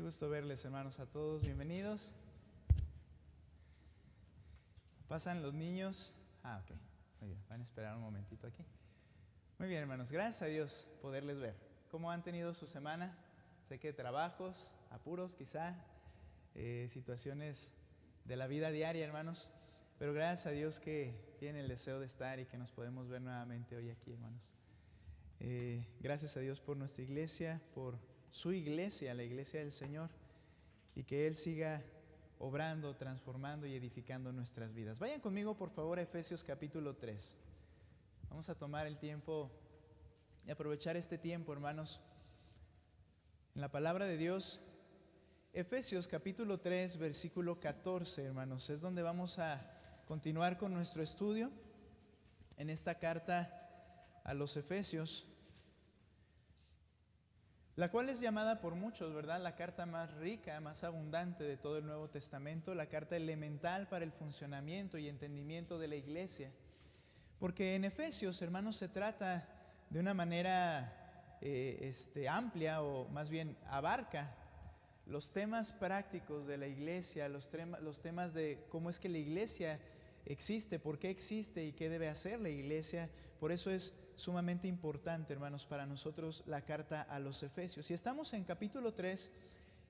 gusto verles, hermanos, a todos. Bienvenidos. ¿Pasan los niños? Ok. Muy bien. Van a esperar un momentito aquí. Muy bien, hermanos. Gracias a Dios poderles ver. ¿Cómo han tenido su semana? Sé que trabajos, apuros quizá, situaciones de la vida diaria, hermanos. Pero gracias a Dios que tienen el deseo de estar y que nos podemos ver nuevamente hoy aquí, hermanos. Gracias a Dios por nuestra iglesia, por su iglesia, la iglesia del Señor, y que Él siga obrando, transformando y edificando nuestras vidas. Vayan conmigo, por favor, a Efesios capítulo 3. Vamos a tomar el tiempo y aprovechar este tiempo, hermanos, en la palabra de Dios. Efesios capítulo 3, versículo 14, hermanos, es donde vamos a continuar con nuestro estudio en esta carta a los Efesios, la cual es llamada por muchos, ¿verdad?, la carta más rica, más abundante de todo el Nuevo Testamento, la carta elemental para el funcionamiento y entendimiento de la iglesia. Porque en Efesios, hermanos, se trata de una manera amplia, o más bien abarca los temas prácticos de la iglesia, los temas de cómo es que la iglesia existe, por qué existe y qué debe hacer la iglesia. Por eso es sumamente importante, hermanos, para nosotros la carta a los Efesios. Y estamos en capítulo 3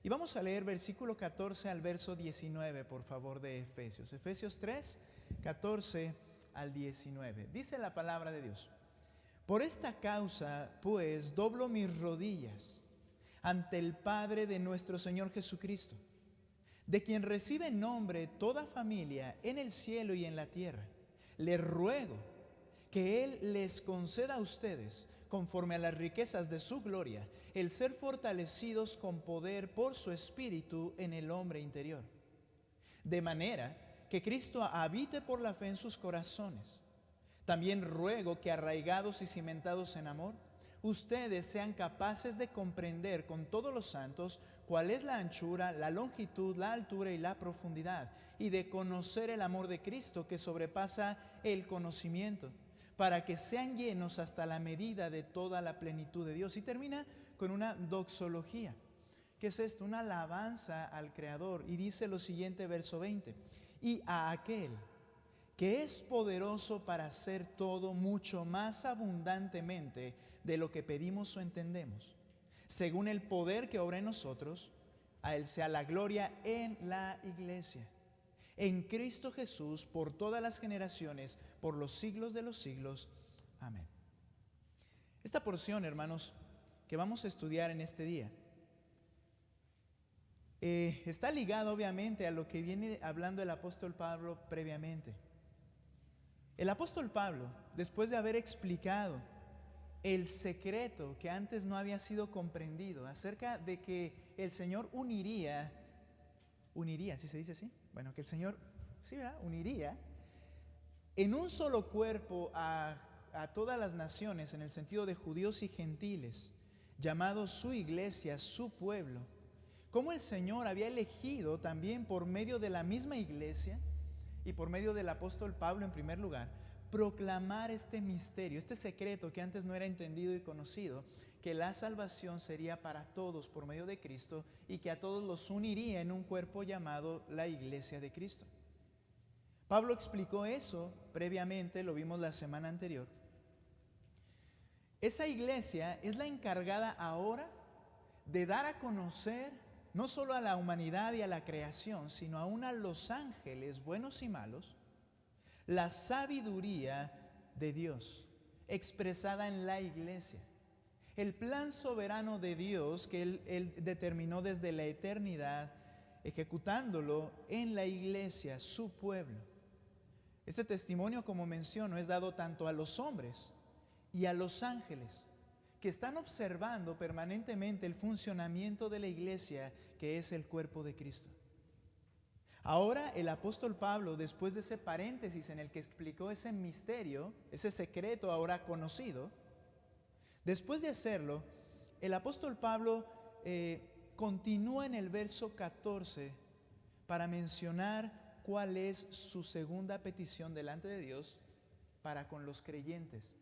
y vamos a leer versículo 14 al verso 19, por favor, de Efesios. Efesios 3, 14 al 19. Dice la palabra de Dios: Por esta causa, pues, doblo mis rodillas ante el Padre de nuestro Señor Jesucristo, de quien recibe nombre toda familia en el cielo y en la tierra. Le ruego que Él les conceda a ustedes, conforme a las riquezas de su gloria, el ser fortalecidos con poder por su Espíritu en el hombre interior, de manera que Cristo habite por la fe en sus corazones. También ruego que, arraigados y cimentados en amor, ustedes sean capaces de comprender con todos los santos cuál es la anchura, la longitud, la altura y la profundidad, y de conocer el amor de Cristo que sobrepasa el conocimiento, para que sean llenos hasta la medida de toda la plenitud de Dios. Y termina con una doxología. ¿Qué es esto? Una alabanza al Creador. Y dice lo siguiente, verso 20: Y a aquel que es poderoso para hacer todo mucho más abundantemente de lo que pedimos o entendemos, según el poder que obra en nosotros, a Él sea la gloria en la iglesia, en Cristo Jesús, por todas las generaciones, por los siglos de los siglos. Amén. Esta porción, hermanos, que vamos a estudiar en este día, está ligada obviamente a lo que viene hablando el apóstol Pablo previamente. El apóstol Pablo, después de haber explicado el secreto que antes no había sido comprendido acerca de que el Señor uniría, ¿sí se dice así? Bueno, que el Señor, sí, ¿verdad?, uniría en un solo cuerpo a todas las naciones, en el sentido de judíos y gentiles, llamados su iglesia, su pueblo. Cómo el Señor había elegido también por medio de la misma iglesia y por medio del apóstol Pablo en primer lugar, proclamar este misterio, este secreto que antes no era entendido y conocido, que la salvación sería para todos por medio de Cristo y que a todos los uniría en un cuerpo llamado la iglesia de Cristo. Pablo explicó eso previamente, lo vimos la semana anterior. Esa iglesia es la encargada ahora de dar a conocer no solo a la humanidad y a la creación, sino aún a los ángeles, buenos y malos, la sabiduría de Dios expresada en la iglesia. El plan soberano de Dios que Él determinó desde la eternidad, ejecutándolo en la iglesia, su pueblo. Este testimonio, como menciono, es dado tanto a los hombres y a los ángeles, que están observando permanentemente el funcionamiento de la iglesia, que es el cuerpo de Cristo. Ahora el apóstol Pablo, después de ese paréntesis en el que explicó ese misterio, ese secreto ahora conocido, después de hacerlo, el apóstol Pablo continúa en el verso 14 para mencionar cuál es su segunda petición delante de Dios para con los creyentes,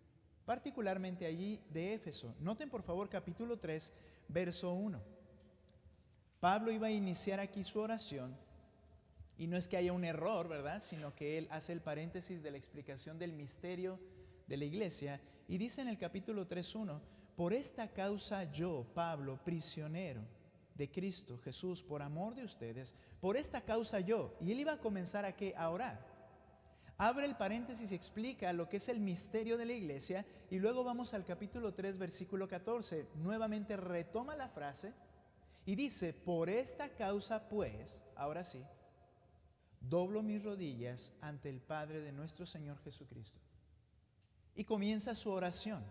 particularmente allí de Éfeso. Noten por favor capítulo 3, verso 1. Pablo iba a iniciar aquí su oración, y no es que haya un error, ¿verdad? Sino que él hace el paréntesis de la explicación del misterio de la iglesia, y dice en el capítulo 3:1: por esta causa yo, Pablo, prisionero de Cristo Jesús, por amor de ustedes, por esta causa yo. Y él iba a comenzar ¿a qué? A orar. Abre el paréntesis y explica lo que es el misterio de la iglesia, y luego vamos al capítulo 3, versículo 14. Nuevamente retoma la frase y dice: por esta causa pues, ahora sí, doblo mis rodillas ante el Padre de nuestro Señor Jesucristo. Y comienza su oración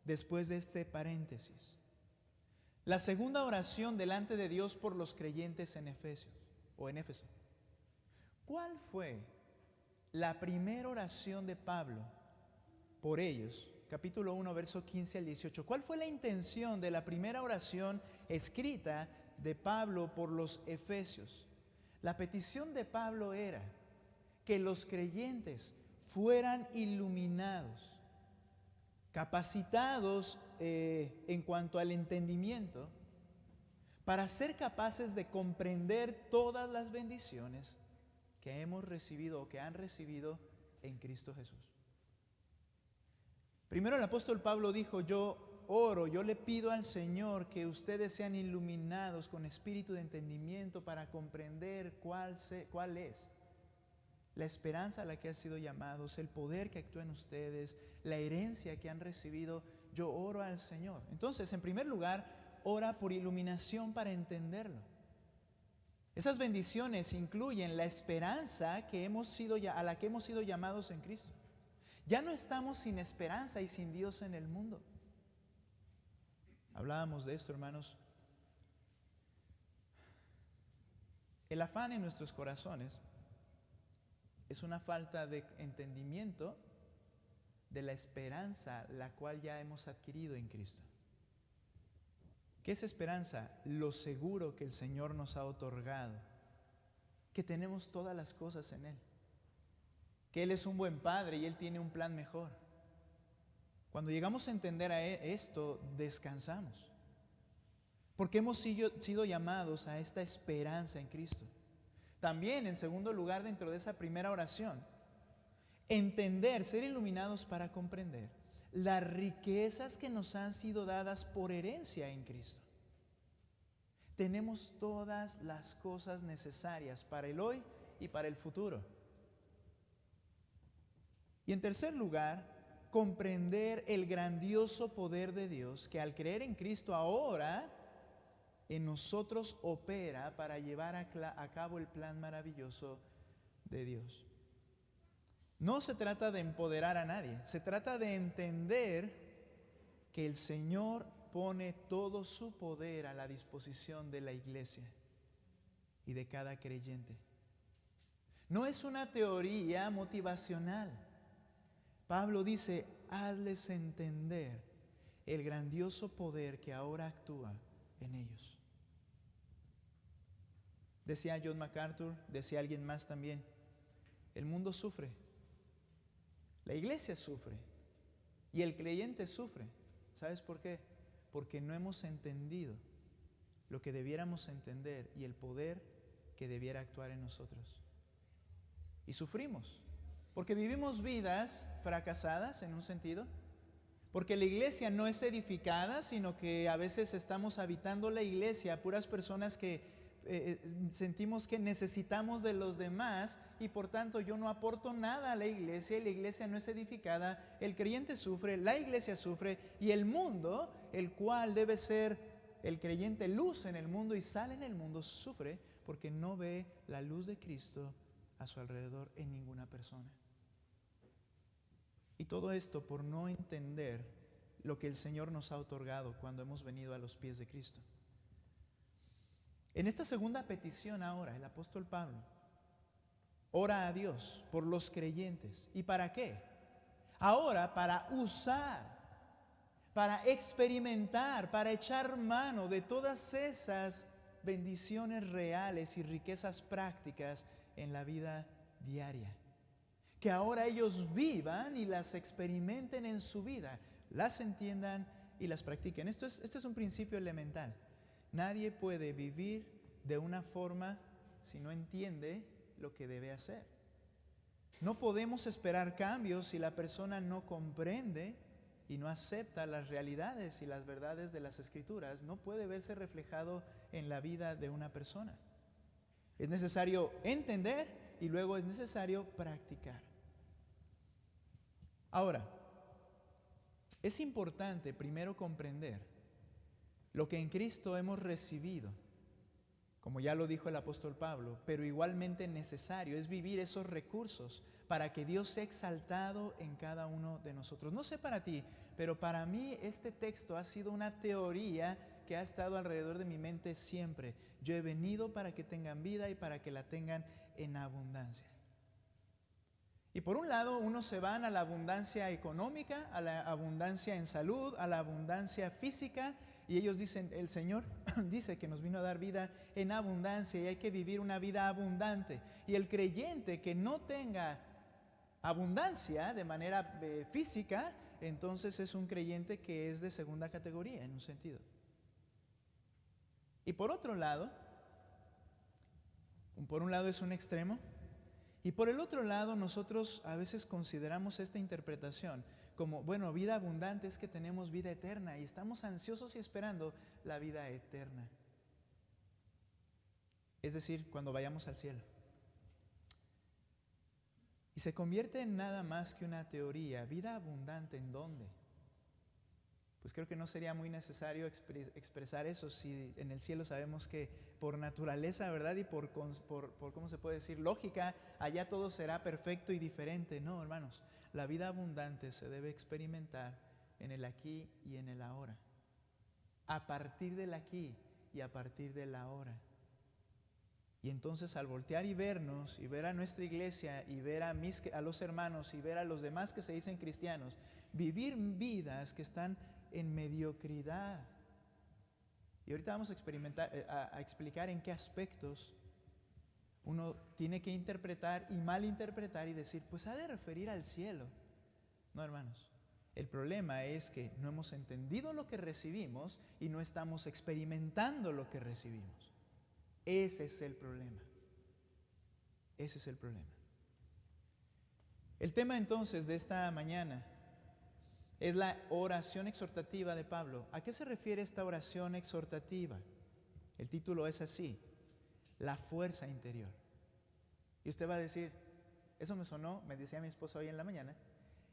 después de este paréntesis. La segunda oración delante de Dios por los creyentes en Efesios o en Éfeso. ¿Cuál fue la primera oración de Pablo por ellos? Capítulo 1, verso 15 al 18. ¿Cuál fue la intención de la primera oración escrita de Pablo por los Efesios? La petición de Pablo era que los creyentes fueran iluminados, capacitados en cuanto al entendimiento, para ser capaces de comprender todas las bendiciones que hemos recibido o que han recibido en Cristo Jesús. Primero el apóstol Pablo dijo: yo oro, yo le pido al Señor que ustedes sean iluminados con espíritu de entendimiento para comprender cuál es la esperanza a la que han sido llamados, el poder que actúa en ustedes, la herencia que han recibido. Yo oro al Señor. Entonces, en primer lugar, ora por iluminación para entenderlo. Esas bendiciones incluyen la esperanza a la que hemos sido llamados en Cristo. Ya no estamos sin esperanza y sin Dios en el mundo. Hablábamos de esto, hermanos. El afán en nuestros corazones es una falta de entendimiento de la esperanza la cual ya hemos adquirido en Cristo. ¿Qué es esperanza? Lo seguro que el Señor nos ha otorgado, que tenemos todas las cosas en Él, que Él es un buen Padre y Él tiene un plan mejor. Cuando llegamos a entender esto, descansamos, porque hemos sido llamados a esta esperanza en Cristo. También, en segundo lugar, dentro de esa primera oración, entender, ser iluminados para comprender las riquezas que nos han sido dadas por herencia en Cristo. Tenemos todas las cosas necesarias para el hoy y para el futuro. Y en tercer lugar, comprender el grandioso poder de Dios que al creer en Cristo ahora en nosotros opera para llevar a cabo el plan maravilloso de Dios. No se trata de empoderar a nadie, se trata de entender que el Señor pone todo su poder a la disposición de la iglesia y de cada creyente. No es una teoría motivacional. Pablo dice: hazles entender el grandioso poder que ahora actúa en ellos. Decía John MacArthur, decía alguien más también: el mundo sufre, la iglesia sufre y el creyente sufre. ¿Sabes por qué? Porque no hemos entendido lo que debiéramos entender y el poder que debiera actuar en nosotros. Y sufrimos, porque vivimos vidas fracasadas en un sentido, porque la iglesia no es edificada, sino que a veces estamos habitando la iglesia, puras personas que sentimos que necesitamos de los demás y por tanto yo no aporto nada a la iglesia y la iglesia no es edificada. El creyente sufre, la iglesia sufre y el mundo, el cual debe ser el creyente luz en el mundo y sale en el mundo, sufre porque no ve la luz de Cristo a su alrededor en ninguna persona. Y todo esto por no entender lo que el Señor nos ha otorgado cuando hemos venido a los pies de Cristo. En esta segunda petición ahora, el apóstol Pablo ora a Dios por los creyentes. ¿Y para qué? Ahora para usar, para experimentar, para echar mano de todas esas bendiciones reales y riquezas prácticas en la vida diaria. Que ahora ellos vivan y las experimenten en su vida, las entiendan y las practiquen. Este es un principio elemental. Nadie puede vivir de una forma si no entiende lo que debe hacer. No podemos esperar cambios si la persona no comprende y no acepta las realidades y las verdades de las Escrituras. No puede verse reflejado en la vida de una persona. Es necesario entender y luego es necesario practicar. Ahora, es importante primero comprender lo que en Cristo hemos recibido, como ya lo dijo el apóstol Pablo, pero igualmente necesario es vivir esos recursos para que Dios sea exaltado en cada uno de nosotros. No sé para ti, pero para mí este texto ha sido una teoría que ha estado alrededor de mi mente siempre. Yo he venido para que tengan vida y para que la tengan en abundancia. Y por un lado, unos se van a la abundancia económica, a la abundancia en salud, a la abundancia física, y ellos dicen, el Señor dice que nos vino a dar vida en abundancia y hay que vivir una vida abundante. Y el creyente que no tenga abundancia de manera física, entonces es un creyente que es de segunda categoría en un sentido. Y por un lado es un extremo, y por el otro lado nosotros a veces consideramos esta interpretación como, bueno, vida abundante es que tenemos vida eterna y estamos ansiosos y esperando la vida eterna. Es decir, cuando vayamos al cielo. Y se convierte en nada más que una teoría. ¿Vida abundante en dónde? Pues creo que no sería muy necesario expresar eso si en el cielo sabemos que por naturaleza, ¿verdad? Y por ¿cómo se puede decir? Lógica, allá todo será perfecto y diferente. No, hermanos, la vida abundante se debe experimentar en el aquí y en el ahora. A partir del aquí y a partir del ahora. Y entonces al voltear y vernos y ver a nuestra iglesia y ver a los hermanos y ver a los demás que se dicen cristianos, vivir vidas que están en mediocridad. Y ahorita vamos a explicar en qué aspectos uno tiene que interpretar y malinterpretar y decir, pues ha de referir al cielo. No, hermanos. El problema es que no hemos entendido lo que recibimos y no estamos experimentando lo que recibimos. Ese es el problema. Ese es el problema. El tema entonces de esta mañana es la oración exhortativa de Pablo. ¿A qué se refiere esta oración exhortativa? El título es así: la fuerza interior. Y usted va a decir, eso me sonó, me decía mi esposa hoy en la mañana,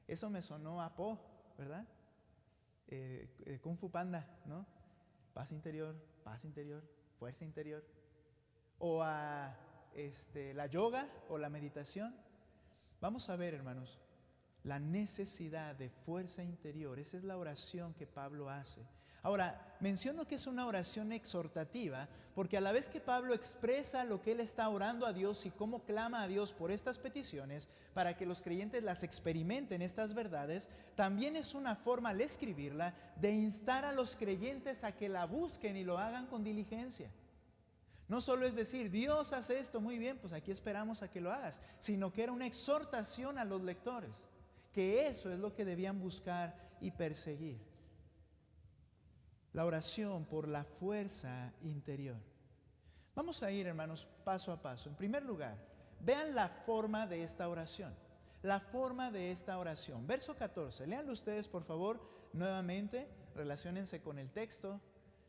eso me sonó a Po, ¿verdad? Kung Fu Panda, ¿no? Paz interior, fuerza interior. O a la yoga o la meditación. Vamos a ver, hermanos, la necesidad de fuerza interior. Esa es la oración que Pablo hace. Ahora, menciono que es una oración exhortativa porque a la vez que Pablo expresa lo que él está orando a Dios y cómo clama a Dios por estas peticiones para que los creyentes las experimenten, estas verdades, también es una forma al escribirla de instar a los creyentes a que la busquen y lo hagan con diligencia. No solo es decir, Dios hace esto, muy bien, pues aquí esperamos a que lo hagas, sino que era una exhortación a los lectores, que eso es lo que debían buscar y perseguir. La oración por la fuerza interior. Vamos a ir, hermanos, paso a paso. En primer lugar, vean la forma de esta oración. La forma de esta oración. Verso 14, léanlo ustedes, por favor, nuevamente, relaciónense con el texto,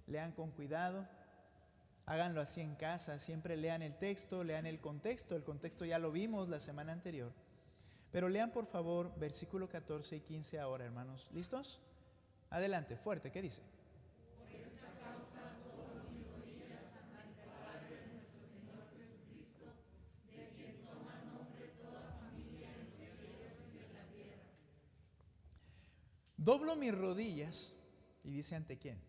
lean con cuidado. Háganlo así en casa, siempre lean el texto, lean el contexto ya lo vimos la semana anterior. Pero lean por favor versículo 14 y 15 ahora, hermanos. ¿Listos? Adelante, fuerte, ¿qué dice? Por esta causa doblo mis rodillas ante el Padre de nuestro Señor Jesucristo, de quien toma nombre toda familia en los cielos y en la tierra. Doblo mis rodillas, y dice ¿ante quién?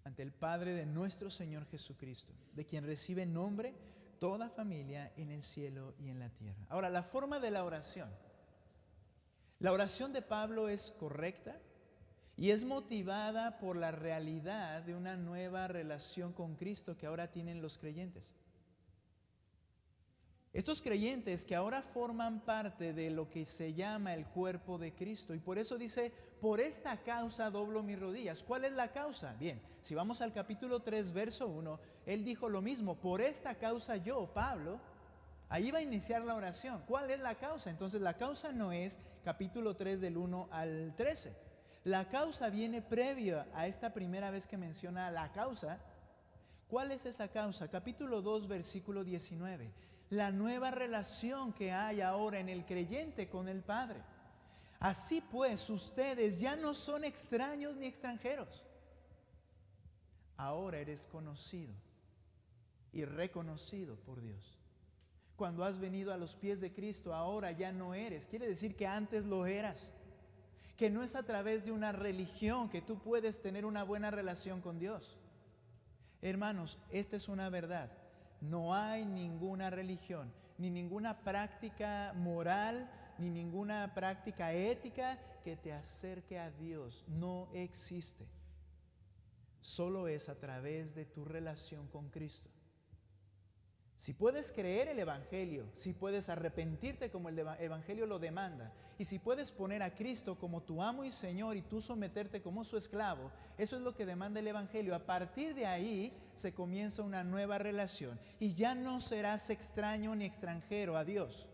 Ante el Padre de nuestro Señor Jesucristo, de quien recibe nombre toda familia en el cielo y en la tierra. Ahora, la forma de la oración. La oración de Pablo es correcta y es motivada por la realidad de una nueva relación con Cristo que ahora tienen los creyentes. Estos creyentes que ahora forman parte de lo que se llama el cuerpo de Cristo. Y por eso dice, por esta causa doblo mis rodillas. ¿Cuál es la causa? Bien, si vamos al capítulo 3, verso 1, él dijo lo mismo. Por esta causa yo, Pablo, ahí va a iniciar la oración. ¿Cuál es la causa? Entonces la causa no es capítulo 3 del 1 al 13. La causa viene previa a esta primera vez que menciona la causa. ¿Cuál es esa causa? Capítulo 2, versículo 19. La nueva relación que hay ahora en el creyente con el Padre. Así pues, ustedes ya no son extraños ni extranjeros. Ahora eres conocido y reconocido por Dios. Cuando has venido a los pies de Cristo, ahora ya no eres. Quiere decir que antes lo eras. Que no es a través de una religión que tú puedes tener una buena relación con Dios. Hermanos, esta es una verdad. No hay ninguna religión, ni ninguna práctica moral, ni ninguna práctica ética que te acerque a Dios. No existe. Solo es a través de tu relación con Cristo. Si puedes creer el Evangelio, si puedes arrepentirte como el Evangelio lo demanda, y si puedes poner a Cristo como tu amo y Señor y tú someterte como su esclavo, eso es lo que demanda el Evangelio. A partir de ahí se comienza una nueva relación y ya no serás extraño ni extranjero a Dios.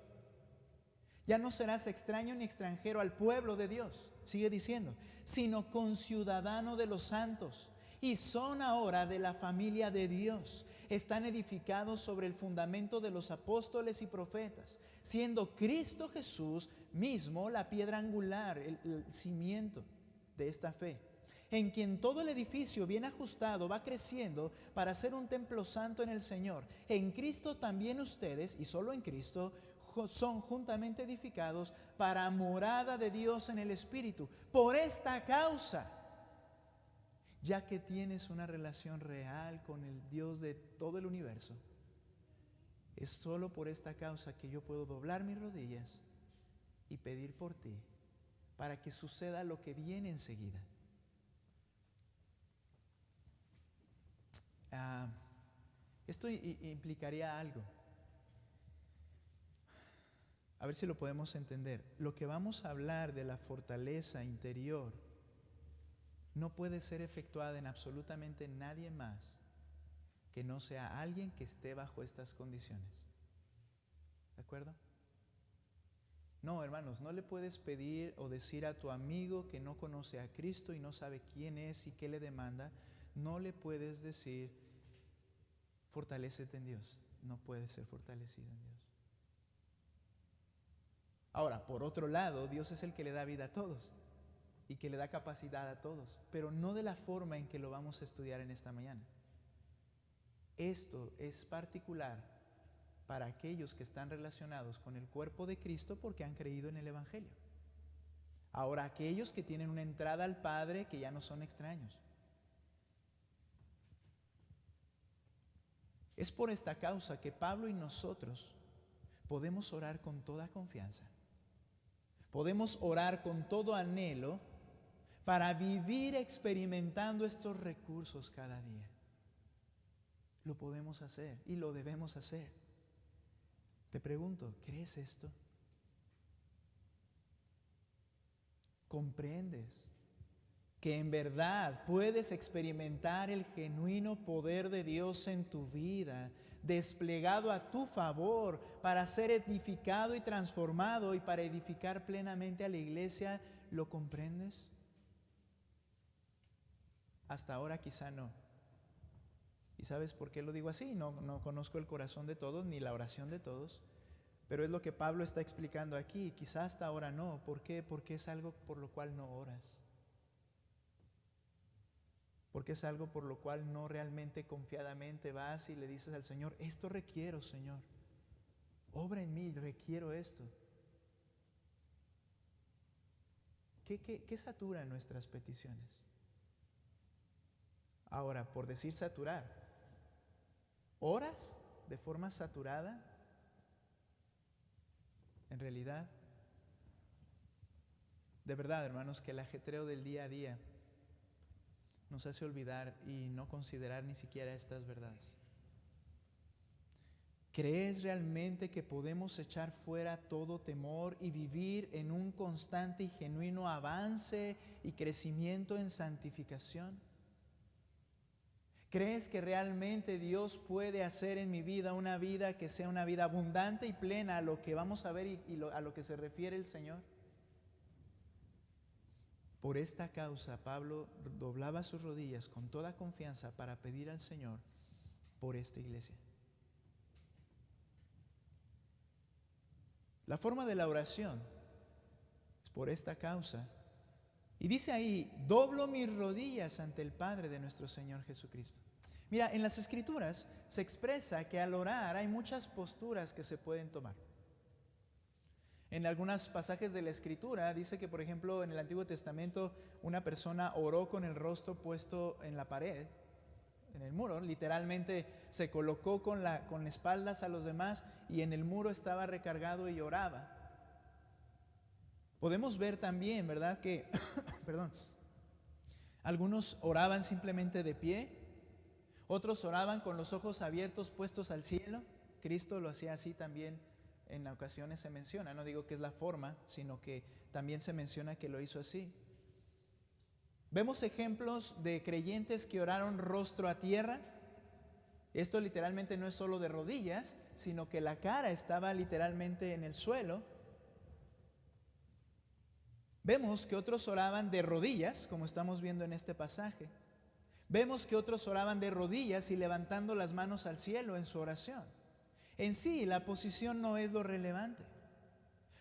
Ya no serás extraño ni extranjero al pueblo de Dios, sigue diciendo, sino conciudadano de los santos. Y son ahora de la familia de Dios. Están edificados sobre el fundamento de los apóstoles y profetas, siendo Cristo Jesús mismo la piedra angular, el cimiento de esta fe, en quien todo el edificio bien ajustado va creciendo para ser un templo santo en el Señor. En Cristo también ustedes, y solo en Cristo, son juntamente edificados para morada de Dios en el Espíritu. Por esta causa, ya que tienes una relación real con el Dios de todo el universo, es solo por esta causa que yo puedo doblar mis rodillas y pedir por ti para que suceda lo que viene enseguida. Esto implicaría algo. A ver si lo podemos entender. Lo que vamos a hablar de la fortaleza interior no puede ser efectuada en absolutamente nadie más que no sea alguien que esté bajo estas condiciones. ¿De acuerdo? No, hermanos, no le puedes pedir o decir a tu amigo que no conoce a Cristo y no sabe quién es y qué le demanda, no le puedes decir, fortalécete en Dios. No puede ser fortalecido en Dios. Ahora, por otro lado, Dios es el que le da vida a todos y que le da capacidad a todos, pero no de la forma en que lo vamos a estudiar en esta mañana. Esto es particular para aquellos que están relacionados con el cuerpo de Cristo porque han creído en el Evangelio. Ahora, aquellos que tienen una entrada al Padre que ya no son extraños. Es por esta causa que Pablo y nosotros podemos orar con toda confianza. Podemos orar con todo anhelo para vivir experimentando estos recursos cada día. Lo podemos hacer y lo debemos hacer. Te pregunto, ¿crees esto? ¿Comprendes que en verdad puedes experimentar el genuino poder de Dios en tu vida, desplegado a tu favor para ser edificado y transformado y para edificar plenamente a la iglesia? ¿Lo comprendes? Hasta ahora quizá no. ¿Y sabes por qué lo digo así? No conozco el corazón de todos ni la oración de todos, pero es lo que Pablo está explicando aquí. Quizá hasta ahora no. ¿Por qué? Porque es algo por lo cual no oras. Porque es algo por lo cual no realmente confiadamente vas y le dices al Señor, esto requiero, Señor. Obra en mí, requiero esto. ¿Qué satura nuestras peticiones? Ahora, por decir saturar, ¿oras de forma saturada? En realidad, de verdad, hermanos, que el ajetreo del día a día nos hace olvidar y no considerar ni siquiera estas verdades. ¿Crees realmente que podemos echar fuera todo temor y vivir en un constante y genuino avance y crecimiento en santificación? ¿Crees que realmente Dios puede hacer en mi vida una vida que sea una vida abundante y plena, a lo que vamos a ver a lo que se refiere el Señor? Por esta causa, Pablo doblaba sus rodillas con toda confianza para pedir al Señor por esta iglesia. La forma de la oración es por esta causa. Y dice ahí, doblo mis rodillas ante el Padre de nuestro Señor Jesucristo. Mira, en las Escrituras se expresa que al orar hay muchas posturas que se pueden tomar. En algunos pasajes de la Escritura dice que, por ejemplo, en el Antiguo Testamento una persona oró con el rostro puesto en la pared, en el muro, literalmente se colocó con espaldas a los demás y en el muro estaba recargado y oraba. Podemos ver también, ¿verdad?, que perdón, algunos oraban simplemente de pie, otros oraban con los ojos abiertos puestos al cielo. Cristo lo hacía así también, en ocasiones se menciona, no digo que es la forma, sino que también se menciona que lo hizo así. Vemos ejemplos de creyentes que oraron rostro a tierra. Esto literalmente no es solo de rodillas, sino que la cara estaba literalmente en el suelo. Vemos que otros oraban de rodillas, como estamos viendo en este pasaje. Vemos que otros oraban de rodillas y levantando las manos al cielo en su oración. En sí, la posición no es lo relevante.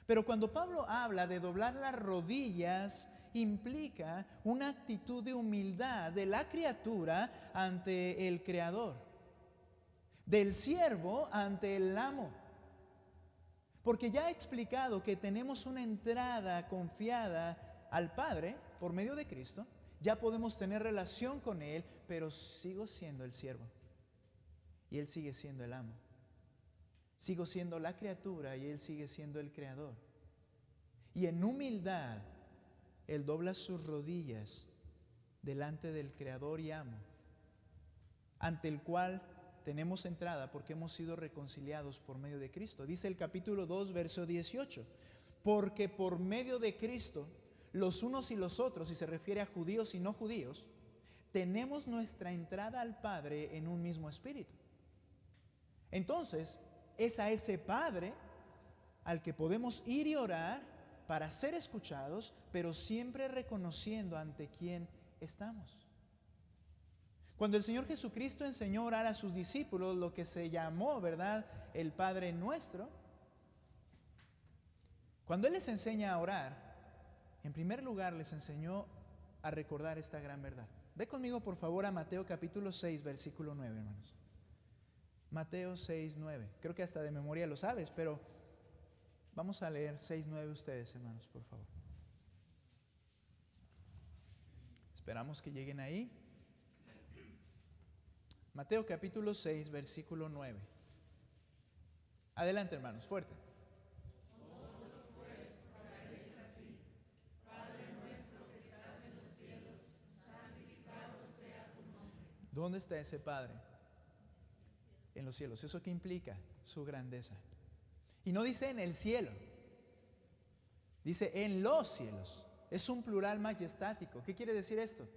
Pero cuando Pablo habla de doblar las rodillas, implica una actitud de humildad de la criatura ante el Creador, del siervo ante el amo. Porque ya he explicado que tenemos una entrada confiada al Padre por medio de Cristo. Ya podemos tener relación con Él, pero sigo siendo el siervo y Él sigue siendo el amo. Sigo siendo la criatura y Él sigue siendo el Creador. Y en humildad Él dobla sus rodillas delante del Creador y amo, ante el cual tenemos entrada porque hemos sido reconciliados por medio de Cristo. Dice el capítulo 2, verso 18, porque por medio de Cristo, los unos y los otros, y se refiere a judíos y no judíos, tenemos nuestra entrada al Padre en un mismo espíritu. Entonces, es a ese Padre al que podemos ir y orar para ser escuchados, pero siempre reconociendo ante quién estamos. Cuando el Señor Jesucristo enseñó a orar a sus discípulos, lo que se llamó, ¿verdad?, el Padre Nuestro, cuando Él les enseña a orar, en primer lugar les enseñó a recordar esta gran verdad. Ve conmigo por favor a Mateo capítulo 6, versículo 9, hermanos. Mateo 6, 9. Creo que hasta de memoria lo sabes, pero vamos a leer 6, 9 ustedes, hermanos, por favor. Esperamos que lleguen ahí. Mateo capítulo 6, versículo 9. Adelante, hermanos, fuerte. Vosotros pues oraréis así: Padre nuestro que estás en los cielos, santificado sea tu nombre. ¿Dónde está ese Padre? En los cielos. ¿Eso qué implica? Su grandeza. Y no dice en el cielo, dice en los cielos. Es un plural majestático. ¿Qué quiere decir esto?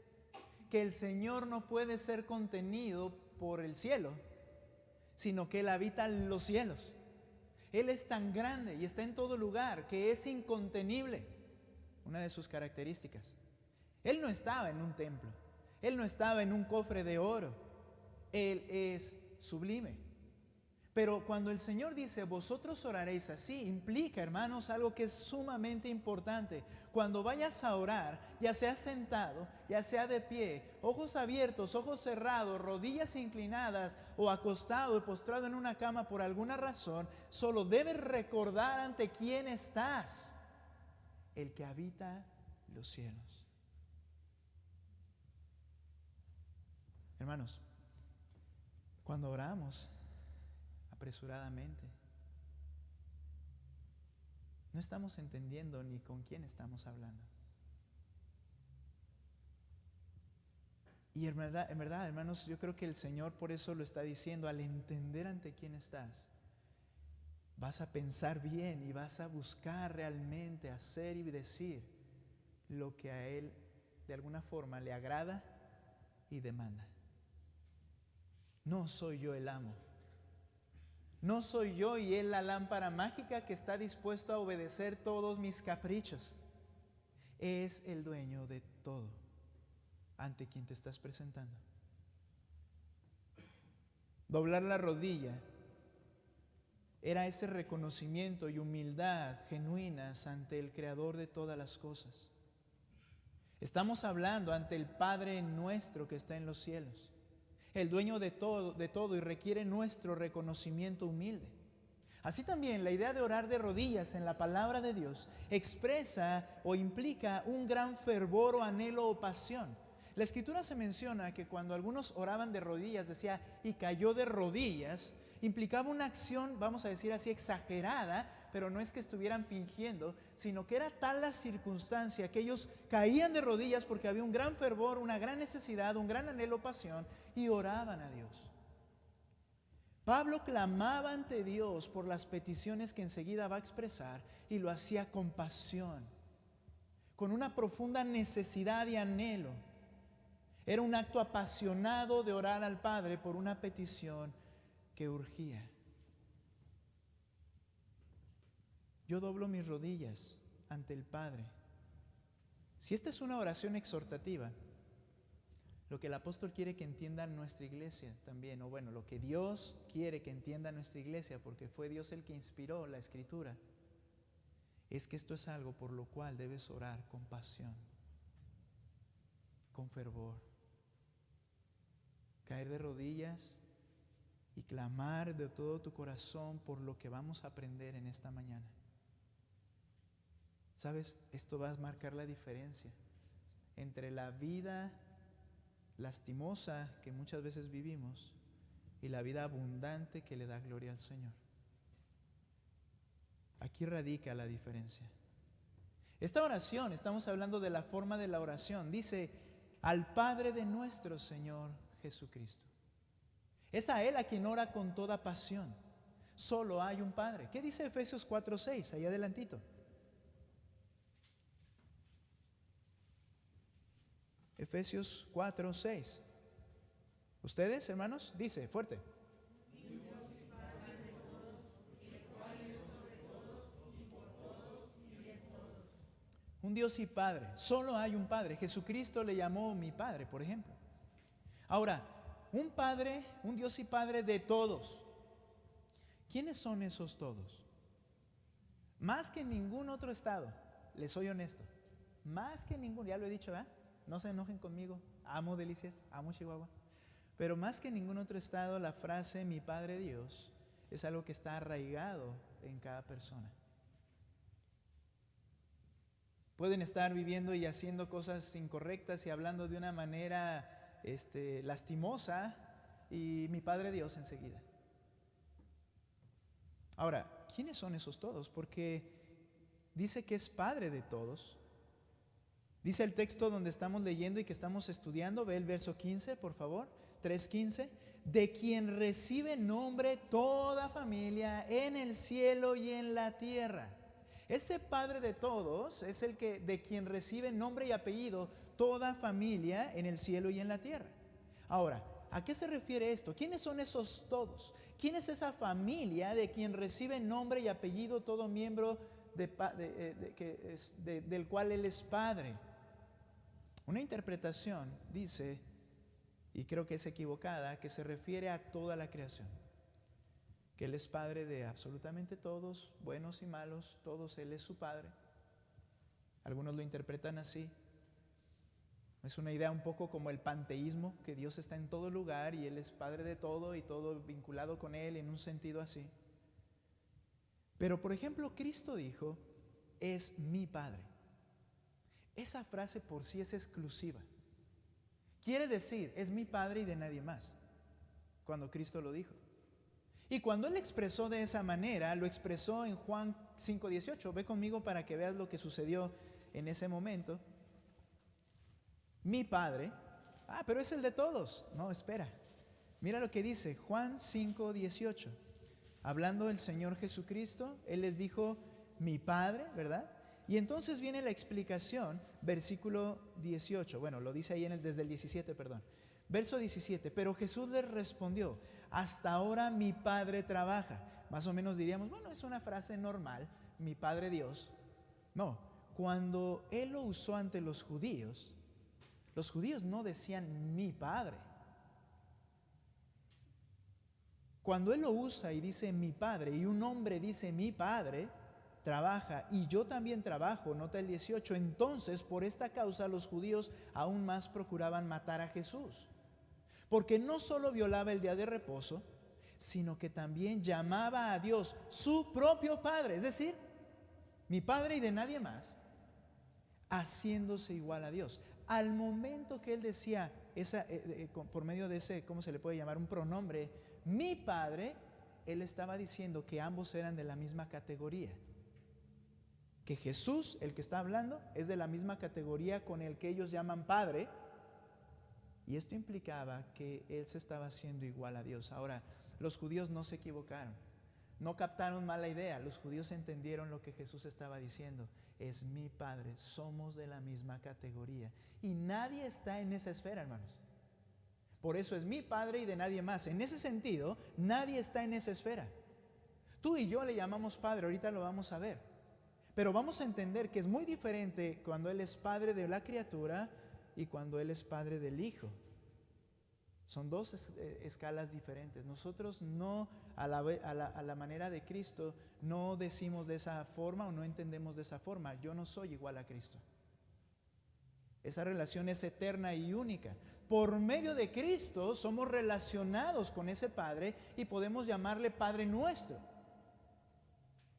Que el Señor no puede ser contenido por el cielo, sino que Él habita en los cielos. Él es tan grande y está en todo lugar que es incontenible. Una de sus características. Él no estaba en un templo. Él no estaba en un cofre de oro. Él es sublime. Pero cuando el Señor dice vosotros oraréis así, implica, hermanos, algo que es sumamente importante. Cuando vayas a orar, ya sea sentado, ya sea de pie, ojos abiertos, ojos cerrados, rodillas inclinadas o acostado y postrado en una cama por alguna razón, solo debes recordar ante quién estás: el que habita los cielos. Hermanos, cuando oramos apresuradamente, no estamos entendiendo ni con quién estamos hablando. Y en verdad, hermanos, yo creo que el Señor por eso lo está diciendo: al entender ante quién estás, vas a pensar bien y vas a buscar realmente hacer y decir lo que a Él de alguna forma le agrada y demanda. No soy yo el amo. No soy yo y Él la lámpara mágica que está dispuesto a obedecer todos mis caprichos. Es el dueño de todo ante quien te estás presentando. Doblar la rodilla era ese reconocimiento y humildad genuinas ante el Creador de todas las cosas. Estamos hablando ante el Padre nuestro que está en los cielos, el dueño de todo y requiere nuestro reconocimiento humilde. Así también la idea de orar de rodillas en la palabra de Dios expresa o implica un gran fervor o anhelo o pasión. La Escritura se menciona que cuando algunos oraban de rodillas, decía, y cayó de rodillas, implicaba una acción, vamos a decir así, exagerada, pero no es que estuvieran fingiendo, sino que era tal la circunstancia que ellos caían de rodillas porque había un gran fervor, una gran necesidad, un gran anhelo, pasión, y oraban a Dios. Pablo clamaba ante Dios por las peticiones que enseguida va a expresar y lo hacía con pasión, con una profunda necesidad y anhelo. Era un acto apasionado de orar al Padre por una petición que urgía. Yo doblo mis rodillas ante el Padre. Si esta es una oración exhortativa, lo que el apóstol quiere que entienda nuestra iglesia también, o bueno, lo que Dios quiere que entienda nuestra iglesia, porque fue Dios el que inspiró la Escritura, es que esto es algo por lo cual debes orar con pasión, con fervor. Caer de rodillas y clamar de todo tu corazón por lo que vamos a aprender en esta mañana. ¿Sabes? Esto va a marcar la diferencia entre la vida lastimosa que muchas veces vivimos y la vida abundante que le da gloria al Señor. Aquí radica la diferencia. Esta oración, estamos hablando de la forma de la oración, dice al Padre de nuestro Señor Jesucristo. Es a Él a quien ora con toda pasión. Solo hay un Padre. ¿Qué dice Efesios 4:6? Ahí adelantito. Efesios 4:6. ¿Ustedes, hermanos? Dice, fuerte. Un Dios y Padre. Solo hay un Padre. Jesucristo le llamó mi Padre, por ejemplo. Ahora, un Padre, un Dios y Padre de todos. ¿Quiénes son esos todos? Más que en ningún otro estado, les soy honesto. Más que ningún, ya lo he dicho, ¿verdad? No se enojen conmigo, amo Delicias, amo Chihuahua. Pero más que en ningún otro estado, la frase mi Padre Dios es algo que está arraigado en cada persona. Pueden estar viviendo y haciendo cosas incorrectas y hablando de una manera lastimosa y mi Padre Dios enseguida. Ahora, ¿quiénes son esos todos? Porque dice que es Padre de todos. Dice el texto donde estamos leyendo y que estamos estudiando, ve el verso 15, por favor, 3:15, de quien recibe nombre toda familia en el cielo y en la tierra. Ese Padre de todos es el que de quien recibe nombre y apellido toda familia en el cielo y en la tierra. Ahora, ¿a qué se refiere esto? ¿Quiénes son esos todos? ¿Quién es esa familia de quien recibe nombre y apellido todo miembro del cual Él es Padre? Una interpretación dice, y creo que es equivocada, que se refiere a toda la creación. Que Él es Padre de absolutamente todos, buenos y malos, todos Él es su Padre. Algunos lo interpretan así. Es una idea un poco como el panteísmo, que Dios está en todo lugar y Él es Padre de todo y todo vinculado con Él en un sentido así. Pero por ejemplo, Cristo dijo, es mi Padre. Esa frase por sí es exclusiva. Quiere decir, es mi Padre y de nadie más, cuando Cristo lo dijo. Y cuando Él expresó de esa manera, lo expresó en Juan 5:18. Ve conmigo para que veas lo que sucedió en ese momento. Mi Padre, pero es el de todos. No, espera. Mira lo que dice Juan 5:18. hablando del Señor Jesucristo, Él les dijo, mi Padre, ¿verdad? Y entonces viene la explicación, versículo 18, bueno, lo dice ahí desde el 17, perdón. Verso 17, pero Jesús les respondió, hasta ahora mi Padre trabaja. Más o menos diríamos, bueno, es una frase normal, mi Padre Dios. No, cuando Él lo usó ante los judíos no decían mi Padre. Cuando Él lo usa y dice mi Padre, y un hombre dice mi Padre trabaja y yo también trabajo, nota el 18, entonces por esta causa los judíos aún más procuraban matar a Jesús, porque no solo violaba el día de reposo, sino que también llamaba a Dios su propio Padre, es decir, mi Padre y de nadie más, haciéndose igual a Dios. Al momento que Él decía, por medio de ese, ¿cómo se le puede llamar? Un pronombre, mi Padre, Él estaba diciendo que ambos eran de la misma categoría. Que Jesús, el que está hablando, es de la misma categoría con el que ellos llaman Padre. Y esto implicaba que Él se estaba haciendo igual a Dios. Ahora, los judíos no se equivocaron. No captaron mal la idea. Los judíos entendieron lo que Jesús estaba diciendo. Es mi Padre, somos de la misma categoría. Y nadie está en esa esfera, hermanos. Por eso es mi Padre y de nadie más. En ese sentido, nadie está en esa esfera. Tú y yo le llamamos Padre, ahorita lo vamos a ver. Pero vamos a entender que es muy diferente cuando Él es Padre de la criatura y cuando Él es Padre del Hijo. Son dos escalas diferentes. Nosotros no, a la manera de Cristo, no decimos de esa forma o no entendemos de esa forma. Yo no soy igual a Cristo. Esa relación es eterna y única. Por medio de Cristo somos relacionados con ese Padre y podemos llamarle Padre nuestro.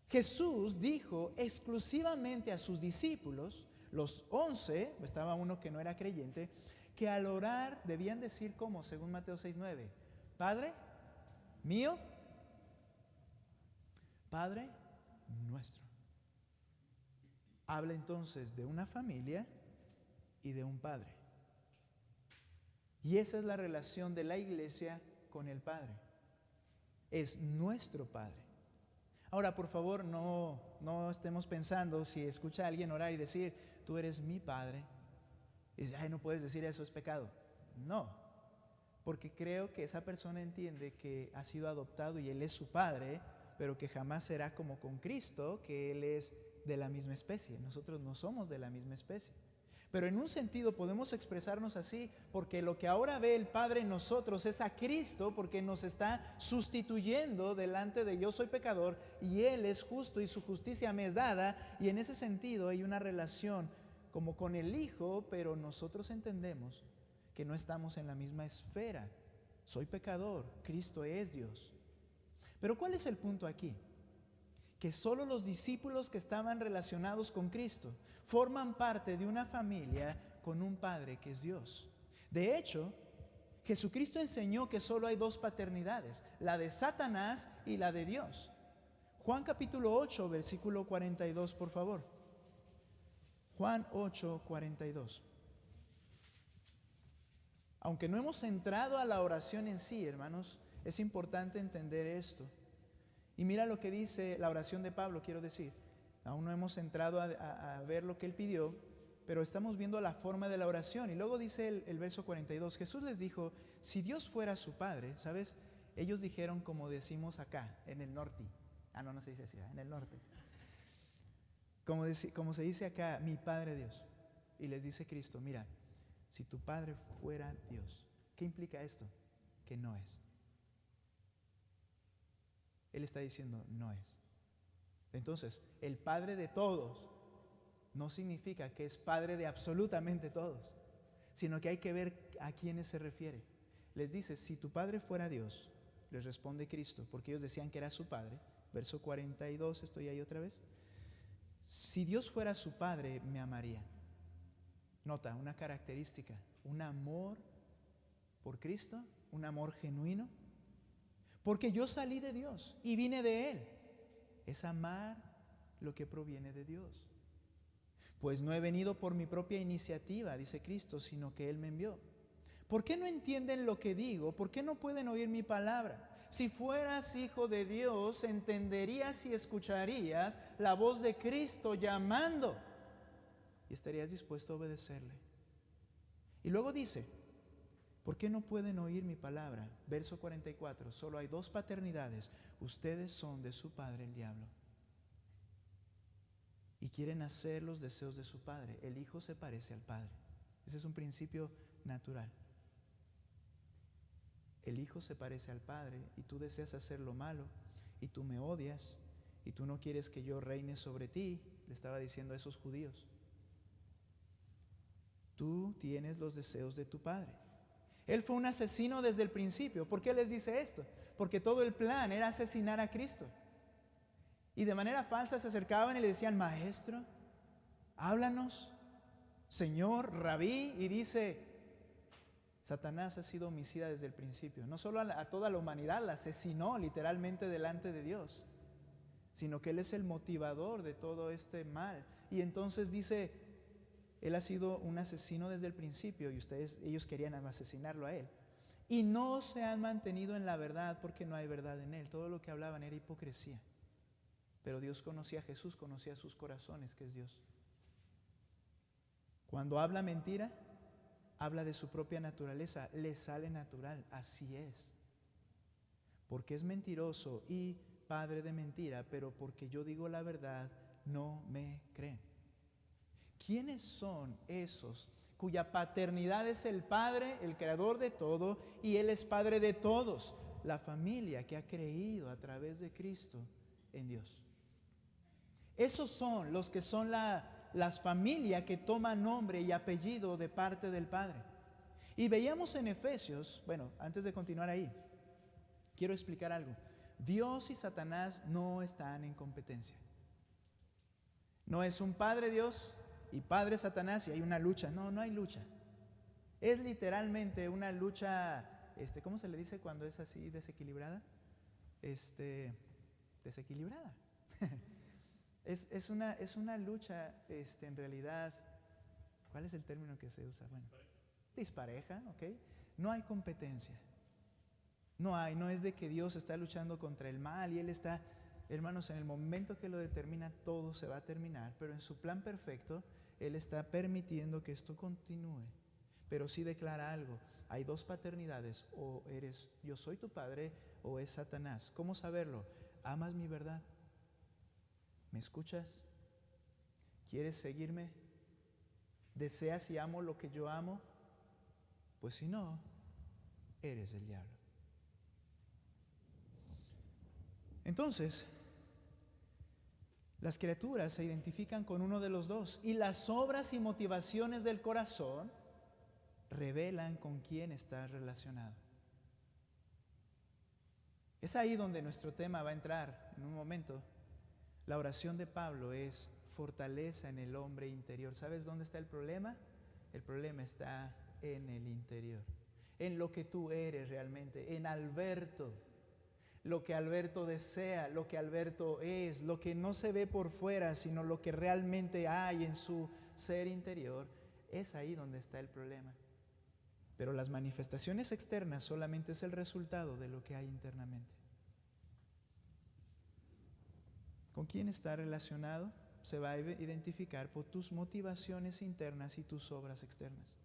Jesús dijo exclusivamente a sus discípulos, los 11, estaba uno que no era creyente, que al orar debían decir como, según Mateo 6:9, Padre mío, Padre nuestro. Habla entonces de una familia y de un padre. Y esa es la relación de la iglesia con el Padre. Es nuestro Padre. Ahora, por favor, no estemos pensando, si escucha a alguien orar y decir, tú eres mi Padre, y dice, ay, no puedes decir eso, es pecado. No, porque creo que esa persona entiende que ha sido adoptado y Él es su Padre, pero que jamás será como con Cristo, que Él es de la misma especie. Nosotros no somos de la misma especie. Pero en un sentido podemos expresarnos así, porque lo que ahora ve el Padre en nosotros es a Cristo, porque nos está sustituyendo delante de yo soy pecador y Él es justo y su justicia me es dada, y en ese sentido hay una relación como con el Hijo, pero nosotros entendemos que no estamos en la misma esfera. Soy pecador, Cristo es Dios. Pero ¿cuál es el punto aquí? Que solo los discípulos que estaban relacionados con Cristo forman parte de una familia con un Padre que es Dios. De hecho, Jesucristo enseñó que solo hay dos paternidades, la de Satanás y la de Dios. Juan capítulo 8, versículo 42, por favor. Juan 8, 42. Aunque no hemos entrado a la oración en sí, hermanos, es importante entender esto. Y mira lo que dice la oración de Pablo, quiero decir. Aún no hemos entrado a ver lo que él pidió, pero estamos viendo la forma de la oración. Y luego dice el verso 42, Jesús les dijo, si Dios fuera su Padre, ¿sabes? Ellos dijeron como decimos acá, en el norte. No se dice así, en el norte. Como se dice acá, mi Padre Dios. Y les dice Cristo, mira, si tu Padre fuera Dios, ¿qué implica esto? Que no es. Él está diciendo, no es. Entonces, el Padre de todos no significa que es Padre de absolutamente todos, sino que hay que ver a quiénes se refiere. Les dice, si tu Padre fuera Dios, les responde Cristo, porque ellos decían que era su Padre. Verso 42, estoy ahí otra vez. Si Dios fuera su Padre, me amaría. Nota, una característica, un amor por Cristo, un amor genuino. Porque yo salí de Dios y vine de Él. Es amar lo que proviene de Dios. Pues no he venido por mi propia iniciativa, dice Cristo, sino que Él me envió. ¿Por qué no entienden lo que digo? ¿Por qué no pueden oír mi palabra? Si fueras hijo de Dios, entenderías y escucharías la voz de Cristo llamando y estarías dispuesto a obedecerle. Y luego dice, ¿por qué no pueden oír mi palabra? Verso 44, solo hay dos paternidades. Ustedes son de su padre el diablo y quieren hacer los deseos de su padre. El hijo se parece al padre. Ese es un principio natural. El hijo se parece al padre y tú deseas hacer lo malo y tú me odias y tú no quieres que yo reine sobre ti, le estaba diciendo a esos judíos. Tú tienes los deseos de tu padre. Él fue un asesino desde el principio. ¿Por qué les dice esto? Porque todo el plan era asesinar a Cristo. Y de manera falsa se acercaban y le decían, maestro, háblanos, Señor, Rabí, y dice, Satanás ha sido homicida desde el principio. No solo a toda la humanidad la asesinó literalmente delante de Dios, sino que Él es el motivador de todo este mal. Y entonces dice, Él ha sido un asesino desde el principio y ellos querían asesinarlo a Él. Y no se han mantenido en la verdad porque no hay verdad en Él. Todo lo que hablaban era hipocresía. Pero Dios conocía a Jesús, conocía sus corazones, que es Dios. Cuando habla mentira, habla de su propia naturaleza, le sale natural, así es. Porque es mentiroso y padre de mentira, pero porque yo digo la verdad, no me creen. ¿Quiénes son esos cuya paternidad es el Padre, el creador de todo, y Él es Padre de todos? La familia que ha creído a través de Cristo en Dios. Esos son los que son las familias que toman nombre y apellido de parte del Padre. Y veíamos en Efesios, bueno, antes de continuar ahí, quiero explicar algo. Dios y Satanás no están en competencia. No es un Padre Dios y Padre Satanás y hay una lucha. No, no hay lucha. Es literalmente una lucha, ¿cómo se le dice cuando es así desequilibrada? Desequilibrada. Es una lucha, en realidad, ¿cuál es el término que se usa? Bueno, dispareja, ¿ok? No hay competencia. No es de que Dios está luchando contra el mal y Él está, hermanos, en el momento que lo determina, todo se va a terminar, pero en su plan perfecto, Él está permitiendo que esto continúe. Pero sí declara algo, hay dos paternidades, o eres, yo soy tu padre, o es Satanás. ¿Cómo saberlo? ¿Amas mi verdad? ¿Me escuchas? ¿Quieres seguirme? ¿Deseas y amo lo que yo amo? Pues si no, eres el diablo. Entonces, las criaturas se identifican con uno de los dos y las obras y motivaciones del corazón revelan con quién está relacionado. Es ahí donde nuestro tema va a entrar en un momento. La oración de Pablo es fortaleza en el hombre interior. ¿Sabes dónde está el problema? El problema está en el interior, en lo que tú eres realmente, en Alberto, lo que Alberto desea, lo que Alberto es, lo que no se ve por fuera, sino lo que realmente hay en su ser interior. Es ahí donde está el problema. Pero las manifestaciones externas solamente es el resultado de lo que hay internamente. ¿Con quién está relacionado? Se va a identificar por tus motivaciones internas y tus obras externas.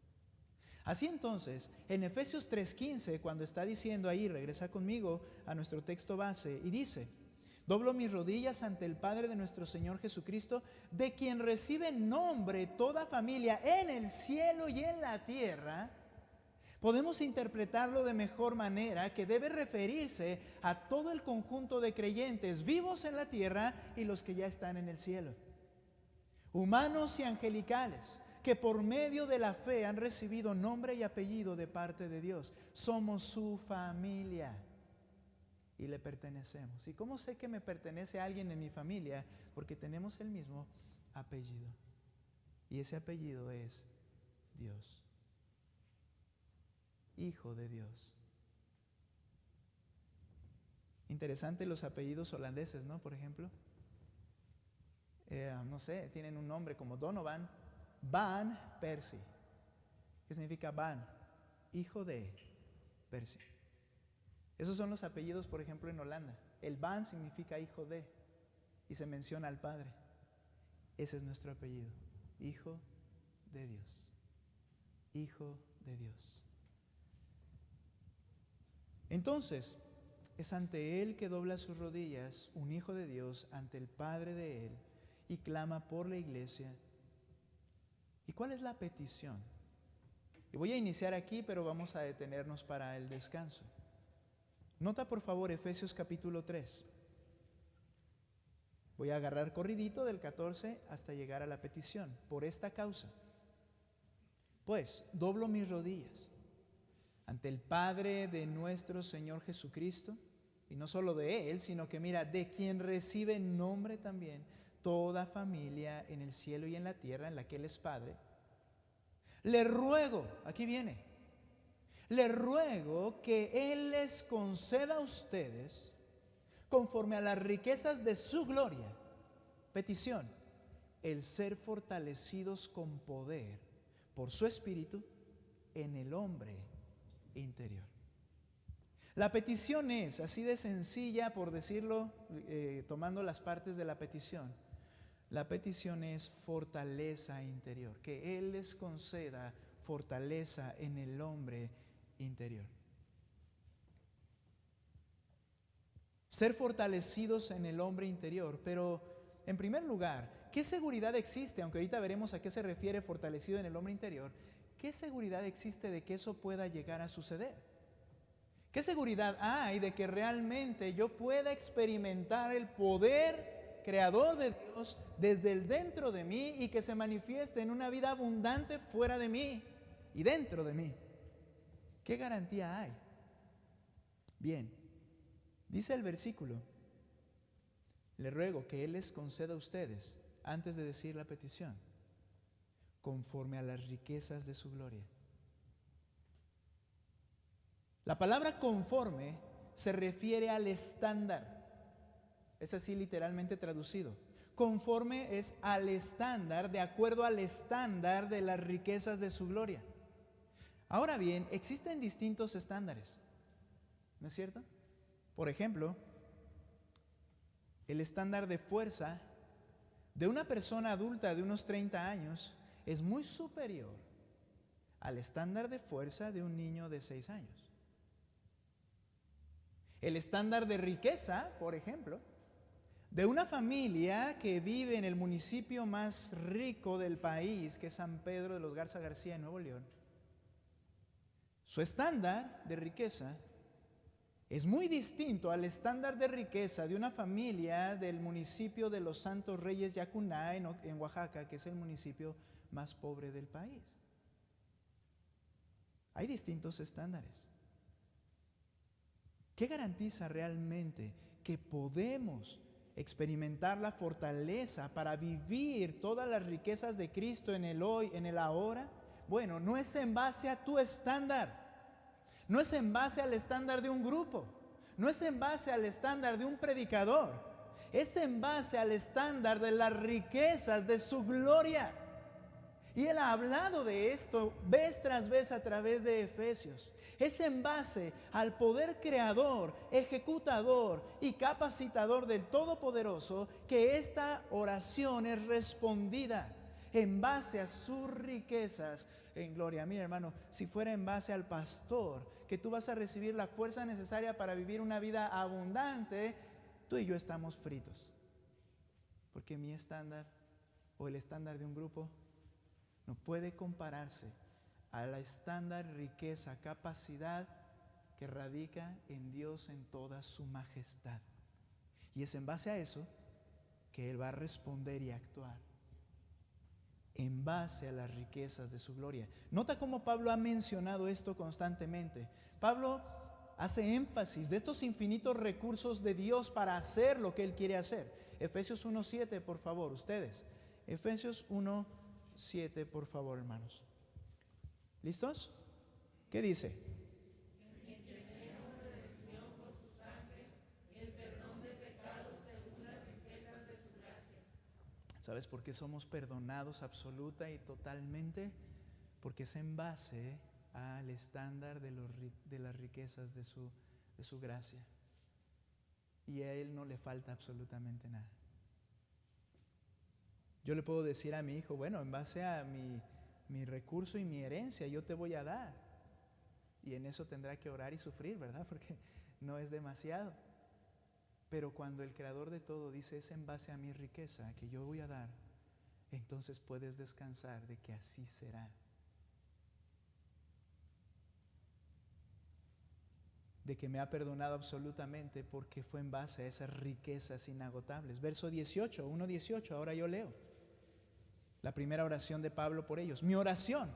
Así entonces, en Efesios 3:15, cuando está diciendo ahí, regresa conmigo a nuestro texto base y dice, doblo mis rodillas ante el Padre de nuestro Señor Jesucristo, de quien recibe nombre toda familia en el cielo y en la tierra. Podemos interpretarlo de mejor manera, que debe referirse a todo el conjunto de creyentes vivos en la tierra y los que ya están en el cielo. Humanos y angelicales, que por medio de la fe han recibido nombre y apellido de parte de Dios. Somos su familia y le pertenecemos. ¿Y cómo sé que me pertenece a alguien en mi familia? Porque tenemos el mismo apellido. Y ese apellido es Dios. Hijo de Dios. Interesante los apellidos holandeses, ¿no? Por ejemplo, no sé, tienen un nombre como Donovan, Van Persie. ¿Qué significa Van? Hijo de Persie. Esos son los apellidos, por ejemplo, en Holanda. El Van significa hijo de, y se menciona al Padre. Ese es nuestro apellido, Hijo de Dios. Hijo de Dios. Entonces, es ante Él que dobla sus rodillas un hijo de Dios ante el Padre de Él y clama por la iglesia. ¿Y cuál es la petición? Y voy a iniciar aquí, pero vamos a detenernos para el descanso. Nota por favor Efesios capítulo 3. Voy a agarrar corridito del 14 hasta llegar a la petición. Por esta causa, pues, doblo mis rodillas ante el Padre de nuestro Señor Jesucristo, y no solo de Él, sino que mira, de quien recibe nombre también toda familia en el cielo y en la tierra, en la que Él es Padre. Le ruego, aquí viene, le ruego que Él les conceda a ustedes, conforme a las riquezas de su gloria, petición, el ser fortalecidos con poder por su Espíritu en el hombre interior. La petición es así de sencilla, por decirlo, tomando las partes de la petición. La petición es fortaleza interior, que Él les conceda fortaleza en el hombre interior. Ser fortalecidos en el hombre interior, pero en primer lugar, ¿qué seguridad existe? Aunque ahorita veremos a qué se refiere fortalecido en el hombre interior. ¿Qué seguridad existe de que eso pueda llegar a suceder? ¿Qué seguridad hay de que realmente yo pueda experimentar el poder creador de Dios desde el dentro de mí y que se manifieste en una vida abundante fuera de mí y dentro de mí? ¿Qué garantía hay? Bien, dice el versículo, le ruego que Él les conceda a ustedes, antes de decir la petición, conforme a las riquezas de su gloria. La palabra conforme se refiere al estándar. Es así literalmente traducido. Conforme es al estándar, de acuerdo al estándar de las riquezas de su gloria. Ahora bien, existen distintos estándares, ¿no es cierto? Por ejemplo, el estándar de fuerza de una persona adulta de unos 30 años es muy superior al estándar de fuerza de un niño de 6 años. El estándar de riqueza, por ejemplo, de una familia que vive en el municipio más rico del país, que es San Pedro de los Garza García, en Nuevo León, su estándar de riqueza es muy distinto al estándar de riqueza de una familia del municipio de los Santos Reyes Yacuná, en Oaxaca, que es el municipio más pobre del país. Hay distintos estándares. ¿Qué garantiza realmente que podemos experimentar la fortaleza para vivir todas las riquezas de Cristo en el hoy, en el ahora? Bueno, no es en base a tu estándar, no es en base al estándar de un grupo, no es en base al estándar de un predicador, es en base al estándar de las riquezas de su gloria. Y Él ha hablado de esto vez tras vez a través de Efesios. Es en base al poder creador, ejecutador y capacitador del Todopoderoso que esta oración es respondida, en base a sus riquezas en gloria. Mira, hermano, si fuera en base al pastor, que tú vas a recibir la fuerza necesaria para vivir una vida abundante, tú y yo estamos fritos. Porque mi estándar o el estándar de un grupo no puede compararse al estándar, riqueza, capacidad que radica en Dios en toda su majestad. Y es en base a eso que Él va a responder y actuar, en base a las riquezas de su gloria. Nota cómo Pablo ha mencionado esto constantemente. Pablo hace énfasis de estos infinitos recursos de Dios para hacer lo que Él quiere hacer. Efesios 1:7, por favor, ustedes. Efesios 1:7, por favor, hermanos. ¿Listos? ¿Qué dice? ¿Sabes por qué somos perdonados absoluta y totalmente? Porque es en base al estándar de las riquezas de su de su gracia. Y a Él no le falta absolutamente nada. Yo le puedo decir a mi hijo, bueno, en base a mi recurso y mi herencia, yo te voy a dar. Y en eso tendrá que orar y sufrir, ¿verdad? Porque no es demasiado. Pero cuando el Creador de todo dice, es en base a mi riqueza que yo voy a dar, entonces puedes descansar de que así será. De que me ha perdonado absolutamente porque fue en base a esas riquezas inagotables. Verso 18, 1:18, ahora yo leo. La primera oración de Pablo por ellos. Mi oración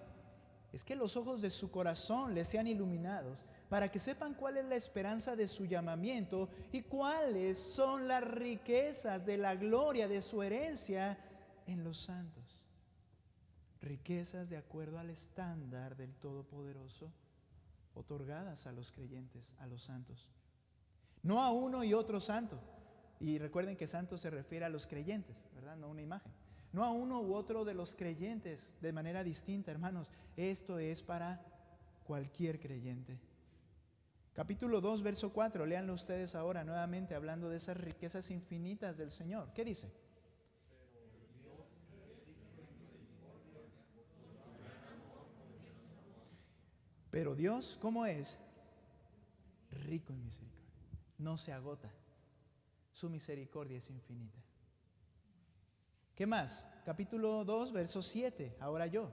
es que los ojos de su corazón les sean iluminados para que sepan cuál es la esperanza de su llamamiento y cuáles son las riquezas de la gloria de su herencia en los santos. Riquezas de acuerdo al estándar del Todopoderoso, otorgadas a los creyentes, a los santos. No a uno y otro santo. Y recuerden que santo se refiere a los creyentes, ¿verdad? No a una imagen. No a uno u otro de los creyentes de manera distinta, hermanos. Esto es para cualquier creyente. Capítulo 2, verso 4. Léanlo ustedes ahora nuevamente, hablando de esas riquezas infinitas del Señor. ¿Qué dice? Pero Dios, ¿cómo es? Rico en misericordia. No se agota. Su misericordia es infinita. ¿Qué más? Capítulo 2, verso 7. Ahora yo.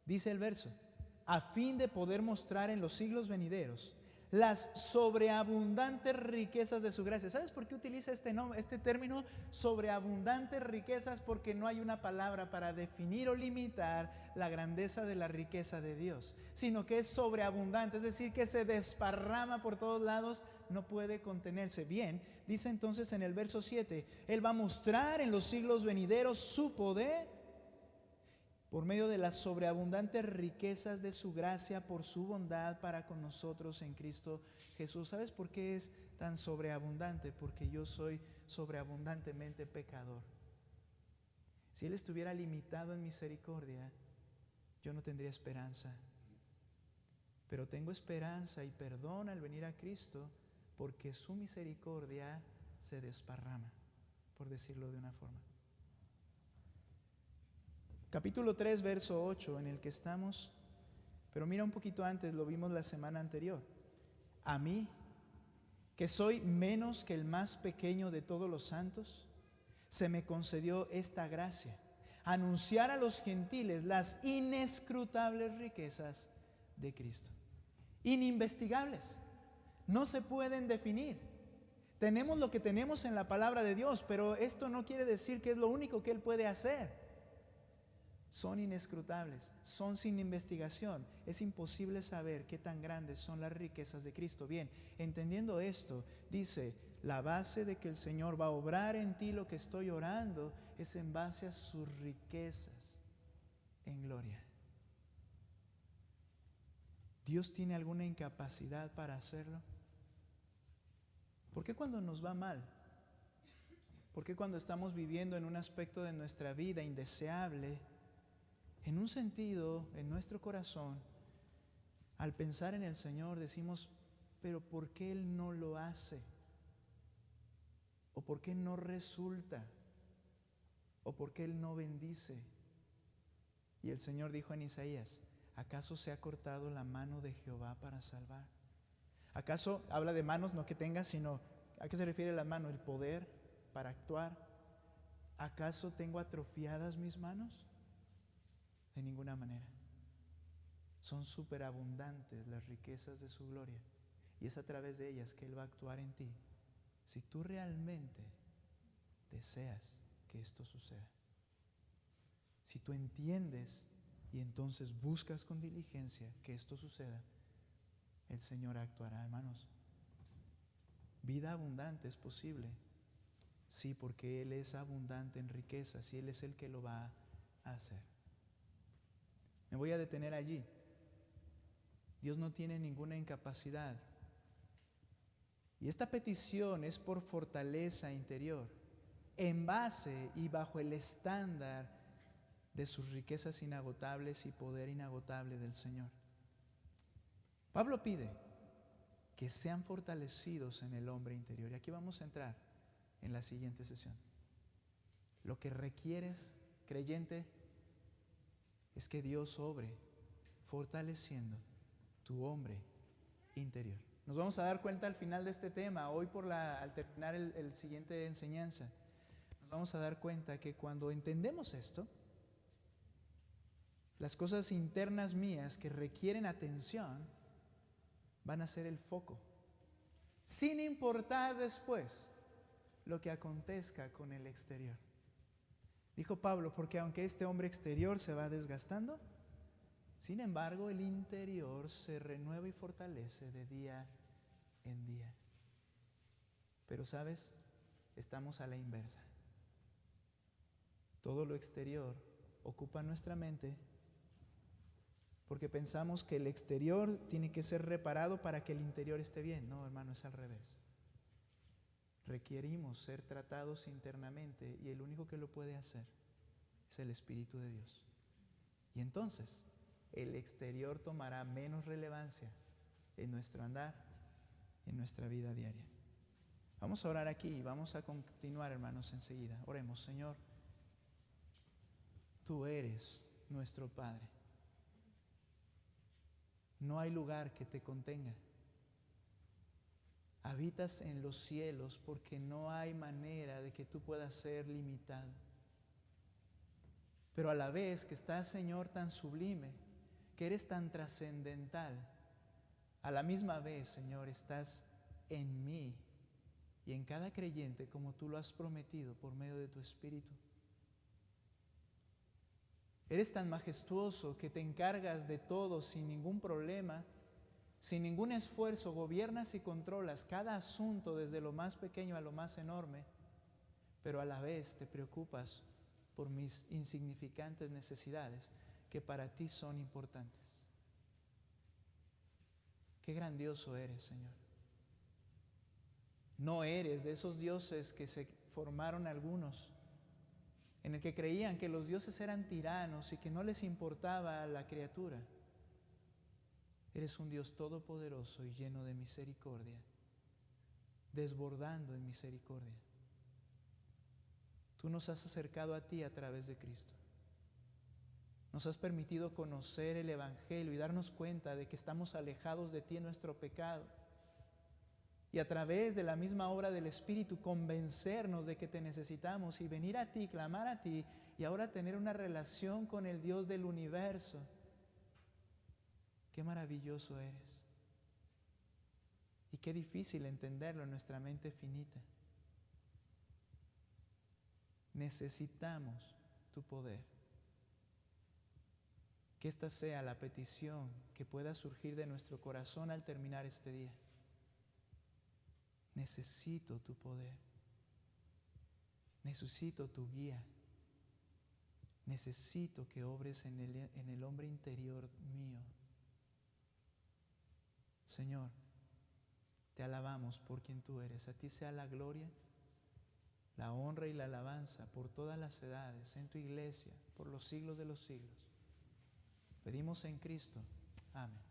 Dice el verso: a fin de poder mostrar en los siglos venideros las sobreabundantes riquezas de su gracia. ¿Sabes por qué utiliza este término, sobreabundantes riquezas? Porque no hay una palabra para definir o limitar la grandeza de la riqueza de Dios, sino que es sobreabundante, es decir, que se desparrama por todos lados, no puede contenerse. Bien, dice entonces en el verso 7, Él va a mostrar en los siglos venideros su poder por medio de las sobreabundantes riquezas de su gracia, por su bondad para con nosotros en Cristo Jesús. ¿Sabes por qué es tan sobreabundante? Porque yo soy sobreabundantemente pecador. Si Él estuviera limitado en misericordia, yo no tendría esperanza. Pero tengo esperanza y perdón al venir a Cristo, porque su misericordia se desparrama, por decirlo de una forma. Capítulo 3, verso 8, en el que estamos, pero mira un poquito antes, lo vimos la semana anterior. A mí, que soy menos que el más pequeño de todos los santos, se me concedió esta gracia: anunciar a los gentiles las inescrutables riquezas de Cristo. Ininvestigables, no se pueden definir. Tenemos lo que tenemos en la palabra de Dios, pero esto no quiere decir que es lo único que Él puede hacer. Son inescrutables, son sin investigación. Es imposible saber qué tan grandes son las riquezas de Cristo. Bien, entendiendo esto, dice, la base de que el Señor va a obrar en ti lo que estoy orando es en base a sus riquezas en gloria. ¿Dios tiene alguna incapacidad para hacerlo? ¿Por qué cuando nos va mal? ¿Por qué cuando estamos viviendo en un aspecto de nuestra vida indeseable, en un sentido, en nuestro corazón, al pensar en el Señor decimos, pero ¿por qué Él no lo hace? ¿O por qué no resulta? ¿O por qué Él no bendice? Y el Señor dijo en Isaías, ¿acaso se ha cortado la mano de Jehová para salvar? ¿Acaso habla de manos, no que tenga, sino a qué se refiere la mano? El poder para actuar. ¿Acaso tengo atrofiadas mis manos? De ninguna manera. Son superabundantes las riquezas de su gloria, y es a través de ellas que Él va a actuar en ti, si tú realmente deseas que esto suceda. Si tú entiendes y entonces buscas con diligencia que esto suceda, el Señor actuará. Hermanos, vida abundante es posible, sí, porque Él es abundante en riquezas y Él es el que lo va a hacer. Me voy a detener allí. Dios no tiene ninguna incapacidad. Y esta petición es por fortaleza interior, en base y bajo el estándar de sus riquezas inagotables y poder inagotable del Señor. Pablo pide que sean fortalecidos en el hombre interior. Y aquí vamos a entrar en la siguiente sesión. Lo que requieres, creyente, es que Dios obre fortaleciendo tu hombre interior. Nos vamos a dar cuenta al final de este tema, hoy al terminar el siguiente enseñanza, nos vamos a dar cuenta que cuando entendemos esto, las cosas internas mías que requieren atención van a ser el foco, sin importar después lo que acontezca con el exterior. Dijo Pablo, porque aunque este hombre exterior se va desgastando, sin embargo el interior se renueva y fortalece de día en día. Pero ¿sabes? Estamos a la inversa. Todo lo exterior ocupa nuestra mente porque pensamos que el exterior tiene que ser reparado para que el interior esté bien. No, hermano, es al revés. Requerimos ser tratados internamente y el único que lo puede hacer es el Espíritu de Dios. Y entonces el exterior tomará menos relevancia en nuestro andar, en nuestra vida diaria. Vamos a orar aquí y vamos a continuar, hermanos, enseguida. Oremos. Señor, tú eres nuestro Padre. No hay lugar que te contenga. Habitas en los cielos porque no hay manera de que tú puedas ser limitado. Pero a la vez que estás, Señor, tan sublime, que eres tan trascendental, a la misma vez, Señor, estás en mí y en cada creyente como tú lo has prometido por medio de tu Espíritu. Eres tan majestuoso que te encargas de todo sin ningún problema, sin ningún esfuerzo, gobiernas y controlas cada asunto desde lo más pequeño a lo más enorme, pero a la vez te preocupas por mis insignificantes necesidades que para ti son importantes. Qué grandioso eres, Señor. No eres de esos dioses que se formaron algunos, en el que creían que los dioses eran tiranos y que no les importaba a la criatura. Eres un Dios todopoderoso y lleno de misericordia, desbordando en misericordia. Tú nos has acercado a ti a través de Cristo. Nos has permitido conocer el Evangelio y darnos cuenta de que estamos alejados de ti en nuestro pecado. Y a través de la misma obra del Espíritu convencernos de que te necesitamos y venir a ti, clamar a ti y ahora tener una relación con el Dios del universo. Qué maravilloso eres. Y qué difícil entenderlo en nuestra mente finita. Necesitamos tu poder. Que esta sea la petición que pueda surgir de nuestro corazón al terminar este día. Necesito tu poder. Necesito tu guía. Necesito que obres en el hombre interior mío. Señor, te alabamos por quien tú eres. A ti sea la gloria, la honra y la alabanza por todas las edades, en tu iglesia, por los siglos de los siglos. Pedimos en Cristo. Amén.